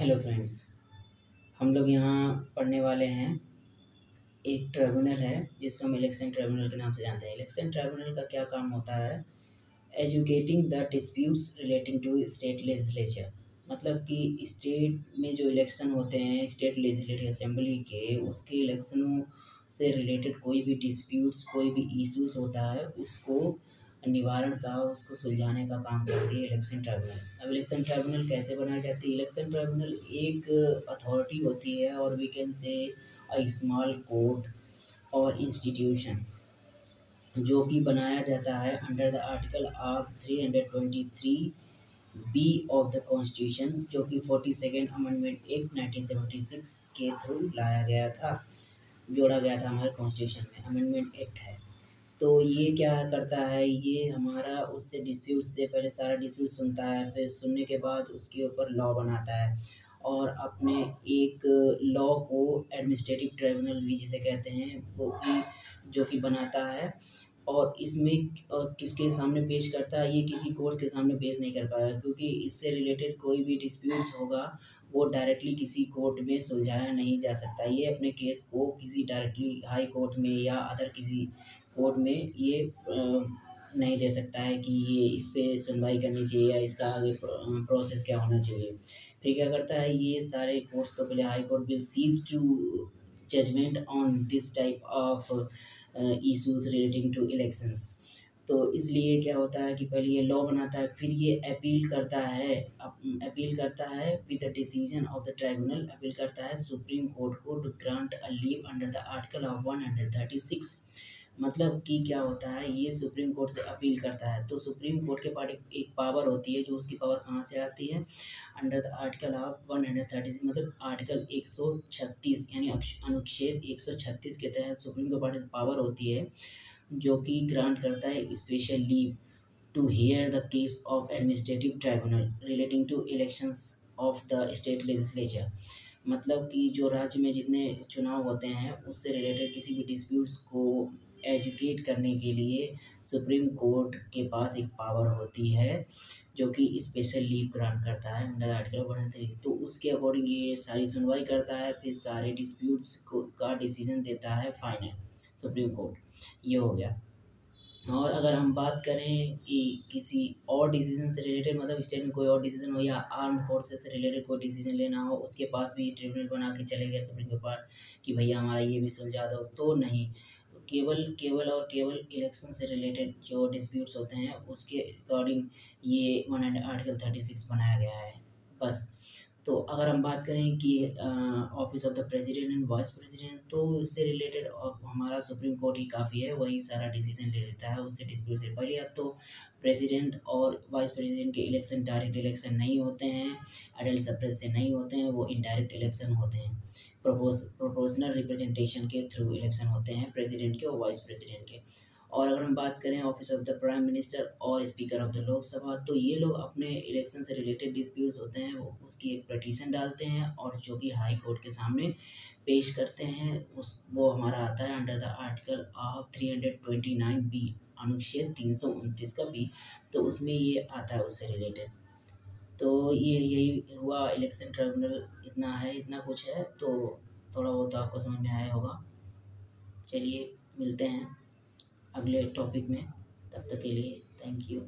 Hello friends. हम लोग यहाँ पढ़ने वाले हैं। एक ट्रिब्यूनल है जिसको हम इलेक्शन ट्रिब्यूनल के नाम से जानते हैं। इलेक्शन ट्रिब्यूनल का क्या काम होता है? Adjudicating the disputes relating to state legislature. मतलब कि स्टेट में जो इलेक्शन होते हैं स्टेट लेजिस्लेटिव असेंबली के, उसके इलेक्शनों से रिलेटेड कोई भी डिस्प्यूट्स, कोई भी इश्यूज होता है उसको निवारण का, उसको सुलझाने का काम करती है इलेक्शन ट्रिब्यूनल। अब इलेक्शन ट्रिब्यूनल कैसे बनाई जाती है? इलेक्शन ट्रिब्यूनल एक अथॉरिटी होती है, और we can say a small court और इंस्टीट्यूशन, जो कि बनाया जाता है under the article of 323 B of the constitution, जो कि 42nd अमेंडमेंट एक्ट 1976 के थ्रू लाया गया था, जोड़ा गया था हमारे कॉन्स्टिट्यूशन में। अमेंडमेंट एक्ट है। तो ये क्या करता है? ये हमारा उससे डिस्प्यूट से पहले सारा डिस्प्यूट सुनता है, फिर सुनने के बाद उसके ऊपर लॉ बनाता है, और अपने एक लॉ को एडमिनिस्ट्रेटिव ट्रिब्यूनल भी जिसे कहते हैं वो भी जो कि बनाता है, और इसमें किसके सामने पेश करता है? ये किसी कोर्ट के सामने पेश नहीं कर पाएगा, क्योंकि इससे रिलेटेड कोई भी डिस्प्यूट्स होगा वो डायरेक्टली किसी कोर्ट में सुलझाया नहीं जा सकता। ये अपने केस को किसी डायरेक्टली हाई कोर्ट में या अदर किसी कोर्ट में ये नहीं दे सकता है कि ये इस पे सुनवाई करनी चाहिए या इसका आगे प्रोसेस क्या होना चाहिए। फिर क्या करता है? ये सारे कोर्ट्स तो पहले high court will cease to judgement on this type of issues relating to elections. तो इसलिए क्या होता है कि पहले ये लॉ बनाता है, फिर ये अपील करता है with the decision of the tribunal, appeal करता है सुप्रीम कोर्ट को to grant a leave under the article of 136। मतलब कि क्या होता है? ये सुप्रीम कोर्ट से अपील करता है, तो सुप्रीम कोर्ट के पास एक पावर होती है, जो उसकी पावर कहाँ से आती है? अंडर द आर्टिकल ऑफ 136, मतलब आर्टिकल 136 यानी अनुच्छेद 136 के तहत सुप्रीम के पास पावर होती है, जो कि ग्रांट करता है special leave to hear the case of administrative tribunal relating to elections of the state legislature. मतलब कि जो राज्य में जितने चुनाव होते हैं उससे रिलेटेड किसी भी डिस्प्यूट्स को एजुकेट करने के लिए सुप्रीम कोर्ट के पास एक पावर होती है, जो कि स्पेशल लीव ग्रांट करता है अंडर आर्टिकल 103। तो उसके अकॉर्डिंग ये सारी सुनवाई करता है, फिर सारे डिस्प्यूट्स को का डिसीजन देता है फाइनल सुप्रीम कोर्ट। ये हो गया। और अगर हम बात करें कि किसी और डिसीजन से रिलेटेड, मतलब स्टेट में कोई और डिसीजन हो या आर्म्ड फोर्सेस से रिलेटेड कोई डिसीजन लेना हो, उसके पास भी ट्रिब्यूनल बना के चले गए सुप्रीम के पास कि भैया हमारा ये भी सुलझा दो, तो नहीं। केवल इलेक्शन से रिलेटेड जो डिस्प्यूट्स होते हैं उसके अकॉर्डिंग ये आर्टिकल 36 बनाया गया है, बस। तो अगर हम बात करें कि office of the president and vice president, तो उससे रिलेटेड हमारा सुप्रीम कोर्ट ही काफ़ी है, वही सारा डिसीजन ले लेता है उससे डिस्प्यूट से पहले। या तो प्रेसिडेंट और वाइस प्रेसिडेंट के इलेक्शन डायरेक्ट इलेक्शन नहीं होते हैं, एडल्ट सफरेज से नहीं होते हैं, वो इनडायरेक्ट इलेक्शन होते हैं, प्रोपोर्शनल रिप्रेजेंटेशन के थ्रू इलेक्शन होते हैं प्रेसिडेंट के और वाइस प्रेसिडेंट के। और अगर हम बात करें office of the prime minister और स्पीकर ऑफ द लोकसभा, तो ये लोग अपने इलेक्शन से रिलेटेड डिस्प्यूट्स होते हैं वो उसकी एक पिटीशन डालते हैं, और जो कि हाई कोर्ट के सामने पेश करते हैं, वो हमारा आता है under the article of 329 B, अनुच्छेद 329 का बी। तो उसमें ये आता है उससे रिलेटेड। तो ये यही हुआ इलेक्शन ट्रिब्यूनल, इतना है, इतना कुछ है, तो थोड़ा बहुत आपको समझ में आया होगा। चलिए मिलते हैं अगले टॉपिक में, तब तक के लिए थैंक यू।